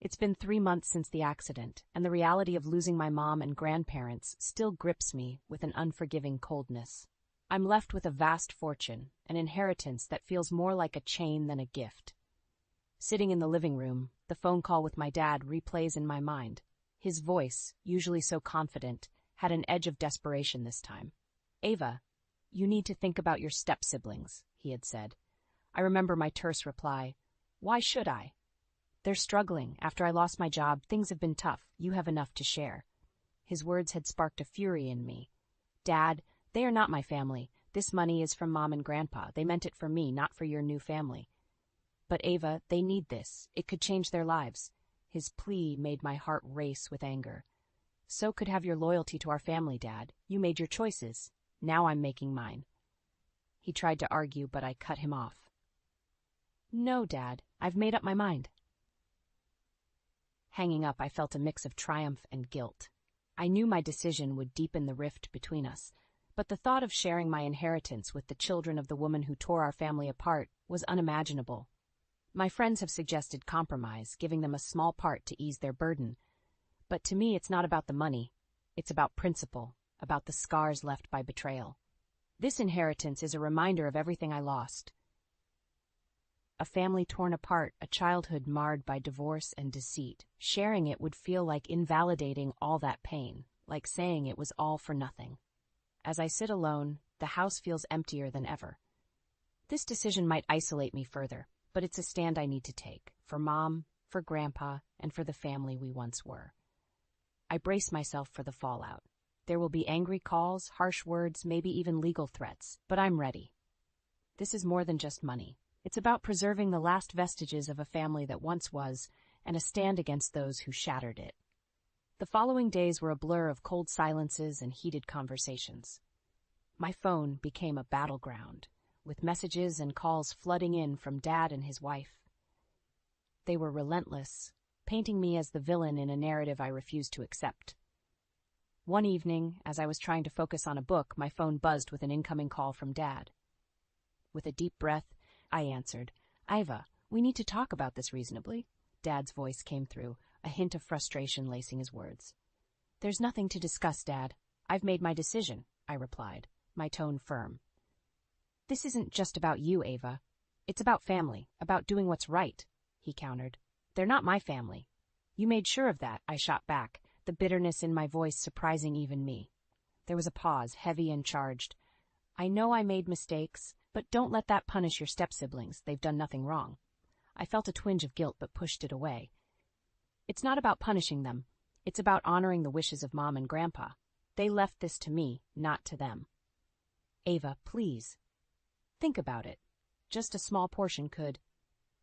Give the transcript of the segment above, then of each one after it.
It's been 3 months since the accident, and the reality of losing my mom and grandparents still grips me with an unforgiving coldness. I'm left with a vast fortune, an inheritance that feels more like a chain than a gift. Sitting in the living room, the phone call with my dad replays in my mind. His voice, usually so confident, had an edge of desperation this time. "Ava, you need to think about your step-siblings," he had said. I remember my terse reply, "Why should I? They're struggling. After I lost my job, things have been tough. You have enough to share." His words had sparked a fury in me. "Dad, they are not my family. This money is from Mom and Grandpa. They meant it for me, not for your new family." "But Ava, they need this. It could change their lives." His plea made my heart race with anger. "So could have your loyalty to our family, Dad. You made your choices. Now I'm making mine." He tried to argue, but I cut him off. "No, Dad, I've made up my mind." Hanging up, I felt a mix of triumph and guilt. I knew my decision would deepen the rift between us, but the thought of sharing my inheritance with the children of the woman who tore our family apart was unimaginable. My friends have suggested compromise, giving them a small part to ease their burden. But to me, it's not about the money. It's about principle, about the scars left by betrayal. This inheritance is a reminder of everything I lost. A family torn apart, a childhood marred by divorce and deceit. Sharing it would feel like invalidating all that pain, like saying it was all for nothing. As I sit alone, the house feels emptier than ever. This decision might isolate me further, but it's a stand I need to take, for Mom, for Grandpa, and for the family we once were. I brace myself for the fallout. There will be angry calls, harsh words, maybe even legal threats, but I'm ready. This is more than just money. It's about preserving the last vestiges of a family that once was, and a stand against those who shattered it. The following days were a blur of cold silences and heated conversations. My phone became a battleground, with messages and calls flooding in from Dad and his wife. They were relentless, painting me as the villain in a narrative I refused to accept. One evening, as I was trying to focus on a book, my phone buzzed with an incoming call from Dad. With a deep breath, I answered. "Iva, we need to talk about this reasonably." Dad's voice came through, a hint of frustration lacing his words. "There's nothing to discuss, Dad. I've made my decision," I replied, my tone firm. "This isn't just about you, Ava. It's about family, about doing what's right," he countered. "They're not my family." "You made sure of that," I shot back, the bitterness in my voice surprising even me. There was a pause, heavy and charged. "I know I made mistakes, but don't let that punish your step-siblings. They've done nothing wrong." I felt a twinge of guilt but pushed it away. "It's not about punishing them. It's about honoring the wishes of Mom and Grandpa. They left this to me, not to them." "Ava, please. Think about it. Just a small portion could—"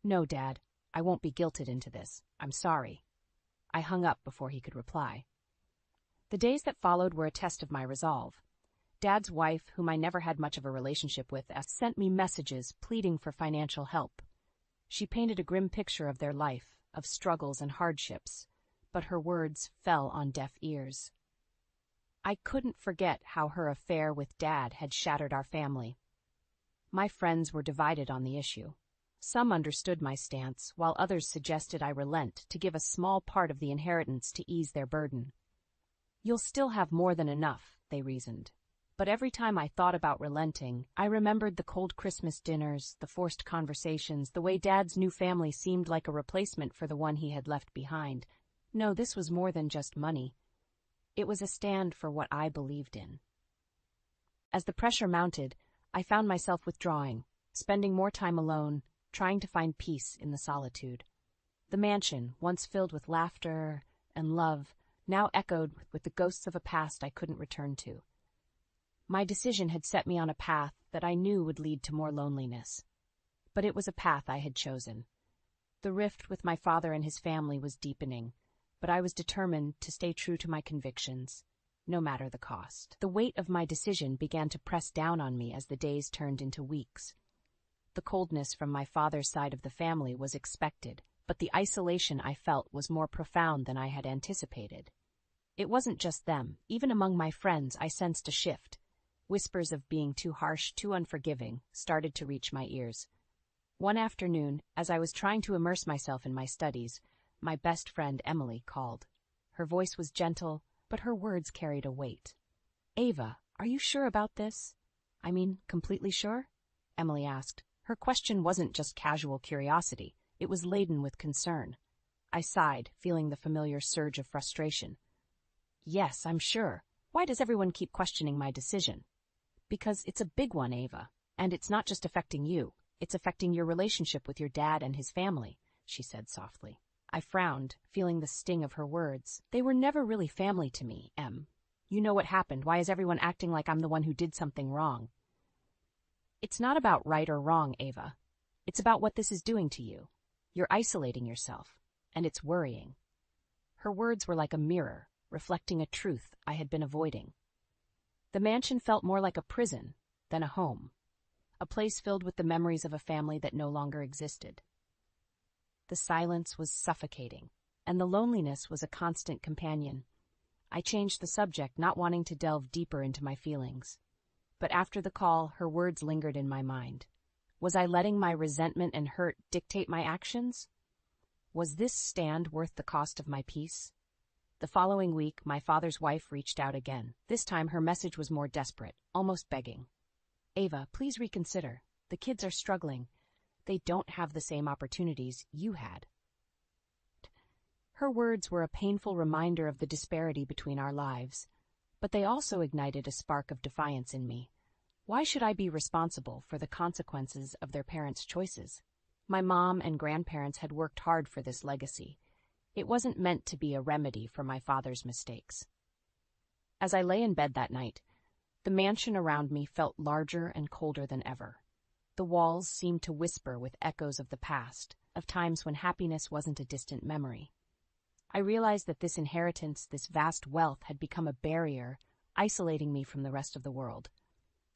"No, Dad. I won't be guilted into this. I'm sorry." I hung up before he could reply. The days that followed were a test of my resolve. Dad's wife, whom I never had much of a relationship with, sent me messages pleading for financial help. She painted a grim picture of their life, of struggles and hardships, but her words fell on deaf ears. I couldn't forget how her affair with Dad had shattered our family. My friends were divided on the issue. Some understood my stance, while others suggested I relent to give a small part of the inheritance to ease their burden. "You'll still have more than enough," they reasoned. But every time I thought about relenting, I remembered the cold Christmas dinners, the forced conversations, the way Dad's new family seemed like a replacement for the one he had left behind. No, this was more than just money. It was a stand for what I believed in. As the pressure mounted, I found myself withdrawing, spending more time alone, trying to find peace in the solitude. The mansion, once filled with laughter and love, now echoed with the ghosts of a past I couldn't return to. My decision had set me on a path that I knew would lead to more loneliness. But it was a path I had chosen. The rift with my father and his family was deepening, but I was determined to stay true to my convictions, no matter the cost. The weight of my decision began to press down on me as the days turned into weeks. The coldness from my father's side of the family was expected, but the isolation I felt was more profound than I had anticipated. It wasn't just them. Even among my friends, I sensed a shift. Whispers of being too harsh, too unforgiving, started to reach my ears. One afternoon, as I was trying to immerse myself in my studies, My best friend Emily called. Her voice was gentle, but her words carried a weight. "Ava, are you sure about this? I mean, completely sure?" Emily asked. Her question wasn't just casual curiosity. It was laden with concern. I sighed, feeling the familiar surge of frustration. "Yes, I'm sure. Why does everyone keep questioning my decision?" "Because it's a big one, Ava. And it's not just affecting you. It's affecting your relationship with your dad and his family," she said softly. I frowned, feeling the sting of her words. "They were never really family to me, Em. You know what happened. Why is everyone acting like I'm the one who did something wrong?" "It's not about right or wrong, Ava. It's about what this is doing to you. You're isolating yourself, and it's worrying." Her words were like a mirror, reflecting a truth I had been avoiding. The mansion felt more like a prison than a home, a place filled with the memories of a family that no longer existed. The silence was suffocating, and the loneliness was a constant companion. I changed the subject, not wanting to delve deeper into my feelings. But after the call, her words lingered in my mind. Was I letting my resentment and hurt dictate my actions? Was this stand worth the cost of my peace? The following week, my father's wife reached out again. This time, her message was more desperate, almost begging. "Ava, please reconsider. The kids are struggling. They don't have the same opportunities you had." Her words were a painful reminder of the disparity between our lives, but they also ignited a spark of defiance in me. Why should I be responsible for the consequences of their parents' choices? My mom and grandparents had worked hard for this legacy. It wasn't meant to be a remedy for my father's mistakes. As I lay in bed that night, the mansion around me felt larger and colder than ever. The walls seemed to whisper with echoes of the past, of times when happiness wasn't a distant memory. I realized that this inheritance, this vast wealth, had become a barrier, isolating me from the rest of the world.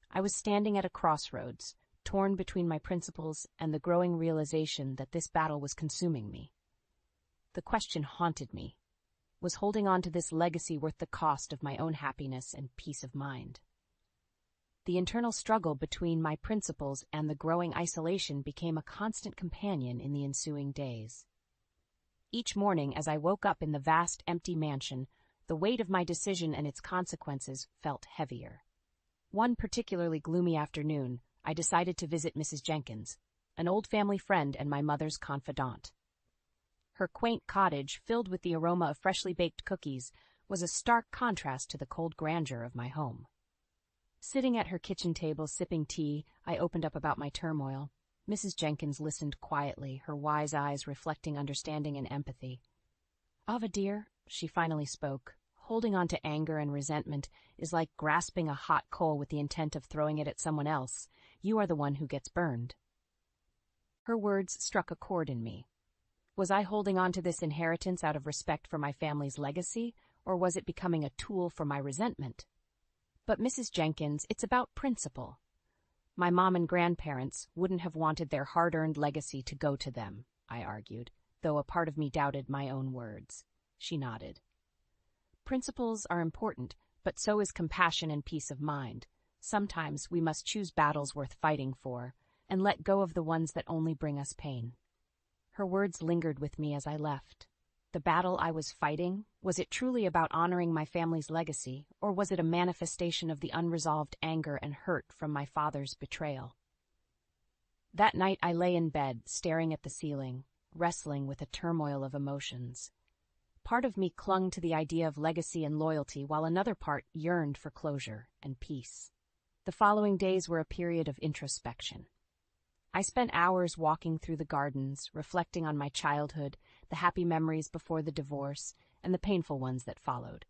I was standing at a crossroads, torn between my principles and the growing realization that this battle was consuming me. The question haunted me. Was holding on to this legacy worth the cost of my own happiness and peace of mind? The internal struggle between my principles and the growing isolation became a constant companion in the ensuing days. Each morning, as I woke up in the vast, empty mansion, the weight of my decision and its consequences felt heavier. One particularly gloomy afternoon, I decided to visit Mrs. Jenkins, an old family friend and my mother's confidant. Her quaint cottage, filled with the aroma of freshly baked cookies, was a stark contrast to the cold grandeur of my home. Sitting at her kitchen table sipping tea, I opened up about my turmoil. Mrs. Jenkins listened quietly, her wise eyes reflecting understanding and empathy. "Ava, dear," she finally spoke, "holding on to anger and resentment is like grasping a hot coal with the intent of throwing it at someone else. You are the one who gets burned." Her words struck a chord in me. Was I holding on to this inheritance out of respect for my family's legacy, or was it becoming a tool for my resentment? "But Mrs. Jenkins, it's about principle. My mom and grandparents wouldn't have wanted their hard-earned legacy to go to them," I argued, though a part of me doubted my own words. She nodded. "Principles are important, but so is compassion and peace of mind. Sometimes we must choose battles worth fighting for, and let go of the ones that only bring us pain." Her words lingered with me as I left. The battle I was fighting, was it truly about honoring my family's legacy, or was it a manifestation of the unresolved anger and hurt from my father's betrayal? That night I lay in bed, staring at the ceiling, wrestling with a turmoil of emotions. Part of me clung to the idea of legacy and loyalty, while another part yearned for closure and peace. The following days were a period of introspection. I spent hours walking through the gardens, reflecting on my childhood, the happy memories before the divorce, and the painful ones that followed.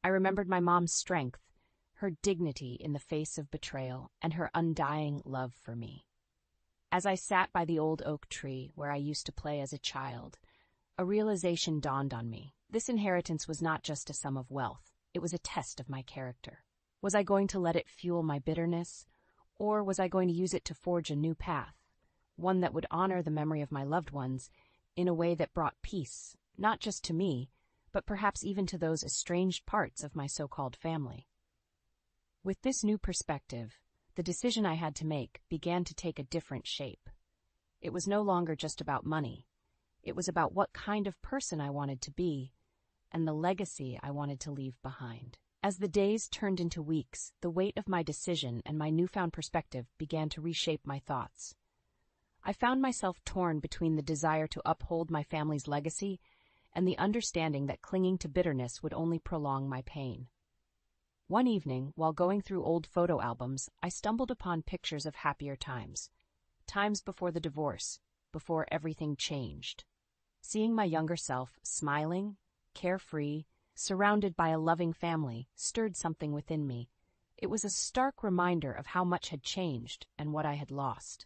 I remembered my mom's strength, her dignity in the face of betrayal, and her undying love for me. As I sat by the old oak tree where I used to play as a child, a realization dawned on me. This inheritance was not just a sum of wealth. It was a test of my character. Was I going to let it fuel my bitterness, or was I going to use it to forge a new path, one that would honor the memory of my loved ones in a way that brought peace, not just to me, but perhaps even to those estranged parts of my so-called family? With this new perspective, the decision I had to make began to take a different shape. It was no longer just about money. It was about what kind of person I wanted to be and the legacy I wanted to leave behind. As the days turned into weeks, the weight of my decision and my newfound perspective began to reshape my thoughts. I found myself torn between the desire to uphold my family's legacy and the understanding that clinging to bitterness would only prolong my pain. One evening, while going through old photo albums, I stumbled upon pictures of happier times. Times before the divorce, before everything changed. Seeing my younger self smiling, carefree, surrounded by a loving family, stirred something within me. It was a stark reminder of how much had changed and what I had lost.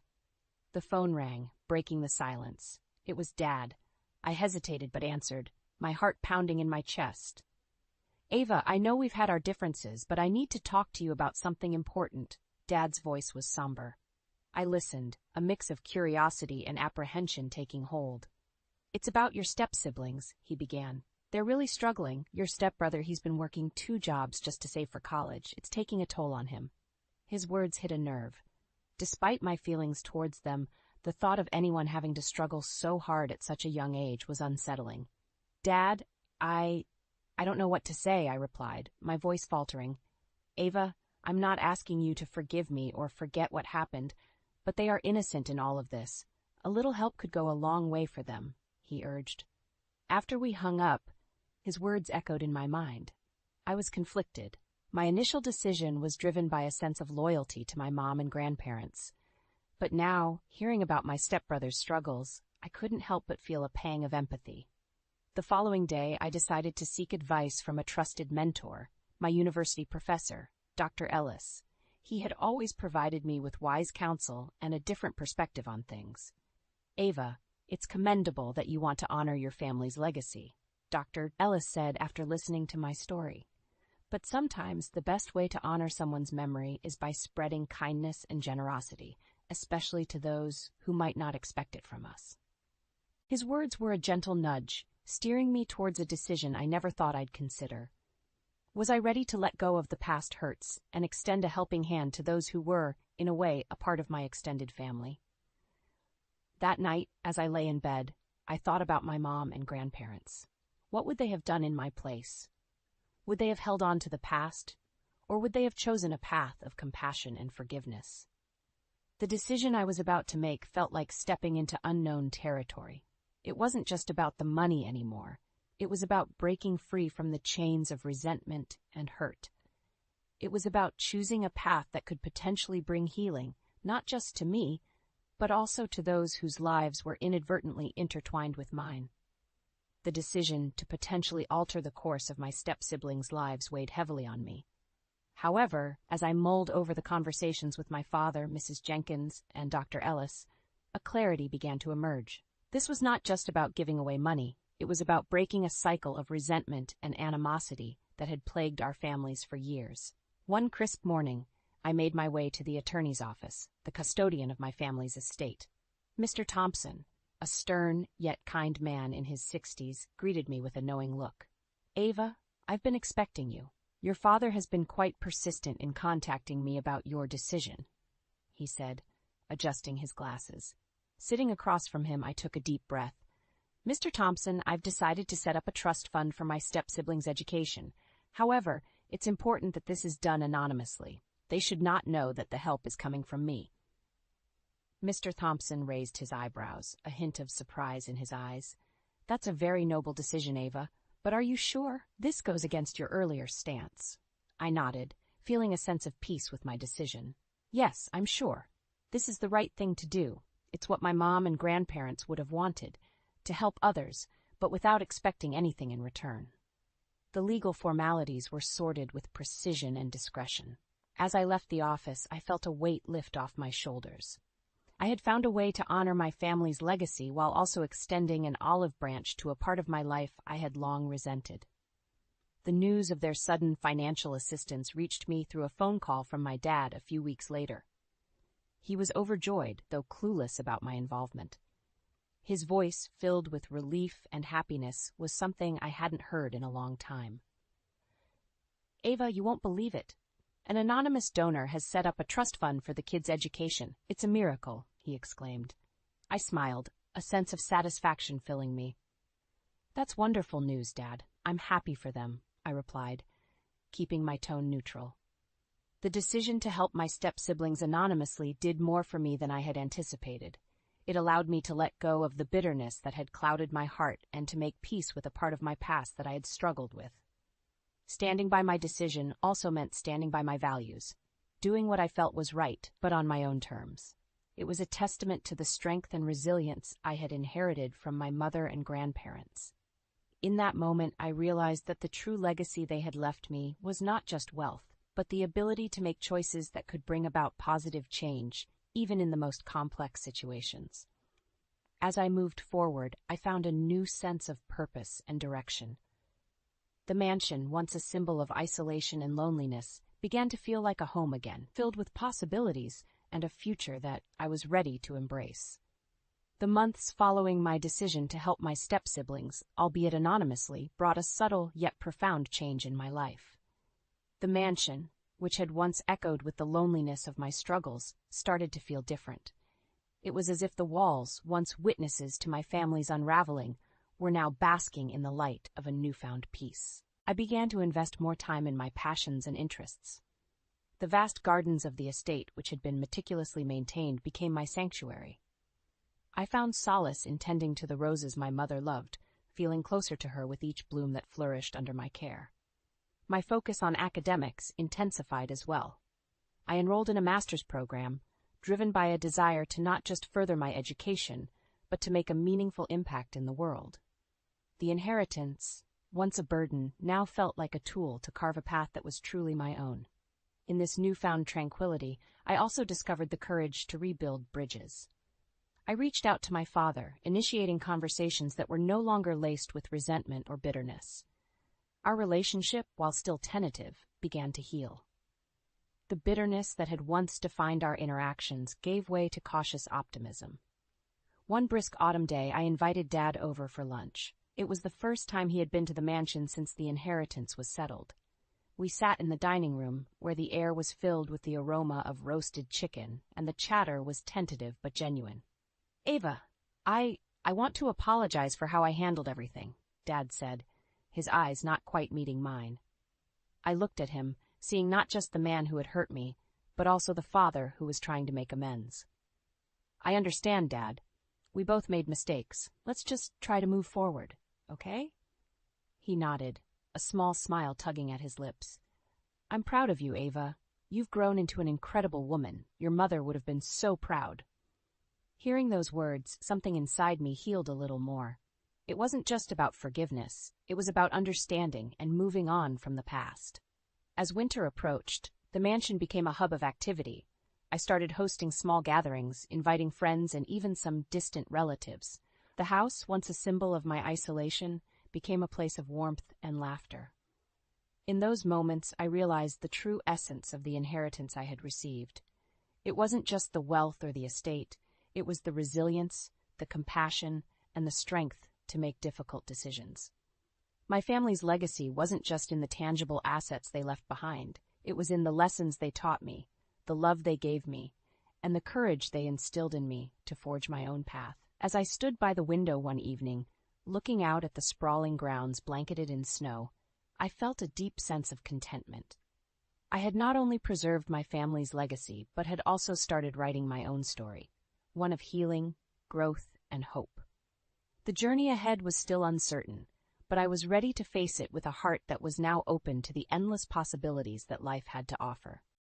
The phone rang, breaking the silence. It was Dad. I hesitated but answered, my heart pounding in my chest. "Ava, I know we've had our differences, but I need to talk to you about something important." Dad's voice was somber. I listened, a mix of curiosity and apprehension taking hold. "It's about your step-siblings," he began. "They're really struggling. Your stepbrother, he's been working 2 jobs just to save for college. It's taking a toll on him." His words hit a nerve. Despite my feelings towards them, the thought of anyone having to struggle so hard at such a young age was unsettling. "Dad, I don't know what to say," I replied, my voice faltering. "Ava, I'm not asking you to forgive me or forget what happened, but they are innocent in all of this. A little help could go a long way for them," he urged. After we hung up, his words echoed in my mind. I was conflicted. My initial decision was driven by a sense of loyalty to my mom and grandparents. But now, hearing about my stepbrother's struggles, I couldn't help but feel a pang of empathy. The following day, I decided to seek advice from a trusted mentor, my university professor, Dr. Ellis. He had always provided me with wise counsel and a different perspective on things. "Ava, it's commendable that you want to honor your family's legacy," Dr. Ellis said after listening to my story. "But sometimes the best way to honor someone's memory is by spreading kindness and generosity, especially to those who might not expect it from us." His words were a gentle nudge, steering me towards a decision I never thought I'd consider. Was I ready to let go of the past hurts and extend a helping hand to those who were, in a way, a part of my extended family? That night, as I lay in bed, I thought about my mom and grandparents. What would they have done in my place? Would they have held on to the past, or would they have chosen a path of compassion and forgiveness? The decision I was about to make felt like stepping into unknown territory. It wasn't just about the money anymore. It was about breaking free from the chains of resentment and hurt. It was about choosing a path that could potentially bring healing, not just to me, but also to those whose lives were inadvertently intertwined with mine. The decision to potentially alter the course of my step-siblings' lives weighed heavily on me. However, as I mulled over the conversations with my father, Mrs. Jenkins, and Dr. Ellis, a clarity began to emerge. This was not just about giving away money. It was about breaking a cycle of resentment and animosity that had plagued our families for years. One crisp morning, I made my way to the attorney's office, the custodian of my family's estate. Mr. Thompson, a stern yet kind man in his 60s, greeted me with a knowing look. "Ava, I've been expecting you. Your father has been quite persistent in contacting me about your decision," he said, adjusting his glasses. Sitting across from him, I took a deep breath. "Mr. Thompson, I've decided to set up a trust fund for my step-siblings' education. However, it's important that this is done anonymously. They should not know that the help is coming from me." Mr. Thompson raised his eyebrows, a hint of surprise in his eyes. "That's a very noble decision, Ava. But are you sure? This goes against your earlier stance." I nodded, feeling a sense of peace with my decision. "Yes, I'm sure. This is the right thing to do. It's what my mom and grandparents would have wanted, to help others, but without expecting anything in return." The legal formalities were sorted with precision and discretion. As I left the office, I felt a weight lift off my shoulders. I had found a way to honor my family's legacy while also extending an olive branch to a part of my life I had long resented. The news of their sudden financial assistance reached me through a phone call from my dad a few weeks later. He was overjoyed, though clueless about my involvement. His voice, filled with relief and happiness, was something I hadn't heard in a long time. "Ava, you won't believe it. An anonymous donor has set up a trust fund for the kids' education. It's a miracle," he exclaimed. I smiled, a sense of satisfaction filling me. "That's wonderful news, Dad. I'm happy for them," I replied, keeping my tone neutral. The decision to help my step-siblings anonymously did more for me than I had anticipated. It allowed me to let go of the bitterness that had clouded my heart and to make peace with a part of my past that I had struggled with. Standing by my decision also meant standing by my values, doing what I felt was right, but on my own terms. It was a testament to the strength and resilience I had inherited from my mother and grandparents. In that moment, I realized that the true legacy they had left me was not just wealth, but the ability to make choices that could bring about positive change, even in the most complex situations. As I moved forward, I found a new sense of purpose and direction. The mansion, once a symbol of isolation and loneliness, began to feel like a home again, filled with possibilities and a future that I was ready to embrace. The months following my decision to help my step-siblings, albeit anonymously, brought a subtle yet profound change in my life. The mansion, which had once echoed with the loneliness of my struggles, started to feel different. It was as if the walls, once witnesses to my family's unraveling, were now basking in the light of a newfound peace. I began to invest more time in my passions and interests. The vast gardens of the estate, which had been meticulously maintained, became my sanctuary. I found solace in tending to the roses my mother loved, feeling closer to her with each bloom that flourished under my care. My focus on academics intensified as well. I enrolled in a master's program, driven by a desire to not just further my education, but to make a meaningful impact in the world. The inheritance, once a burden, now felt like a tool to carve a path that was truly my own. In this newfound tranquility, I also discovered the courage to rebuild bridges. I reached out to my father, initiating conversations that were no longer laced with resentment or bitterness. Our relationship, while still tentative, began to heal. The bitterness that had once defined our interactions gave way to cautious optimism. One brisk autumn day, I invited Dad over for lunch. It was the first time he had been to the mansion since the inheritance was settled. We sat in the dining room, where the air was filled with the aroma of roasted chicken, and the chatter was tentative but genuine. "Ava, I want to apologize for how I handled everything," Dad said, his eyes not quite meeting mine. I looked at him, seeing not just the man who had hurt me, but also the father who was trying to make amends. "I understand, Dad. We both made mistakes. Let's just try to move forward, okay?" He nodded, a small smile tugging at his lips. "I'm proud of you, Ava. You've grown into an incredible woman. Your mother would have been so proud." Hearing those words, something inside me healed a little more. It wasn't just about forgiveness. It was about understanding and moving on from the past. As winter approached, the mansion became a hub of activity. I started hosting small gatherings, inviting friends and even some distant relatives. The house, once a symbol of my isolation, became a place of warmth and laughter. In those moments, I realized the true essence of the inheritance I had received. It wasn't just the wealth or the estate. It was the resilience, the compassion, and the strength to make difficult decisions. My family's legacy wasn't just in the tangible assets they left behind. It was in the lessons they taught me, the love they gave me, and the courage they instilled in me to forge my own path. As I stood by the window one evening, looking out at the sprawling grounds blanketed in snow, I felt a deep sense of contentment. I had not only preserved my family's legacy, but had also started writing my own story, one of healing, growth, and hope. The journey ahead was still uncertain, but I was ready to face it with a heart that was now open to the endless possibilities that life had to offer.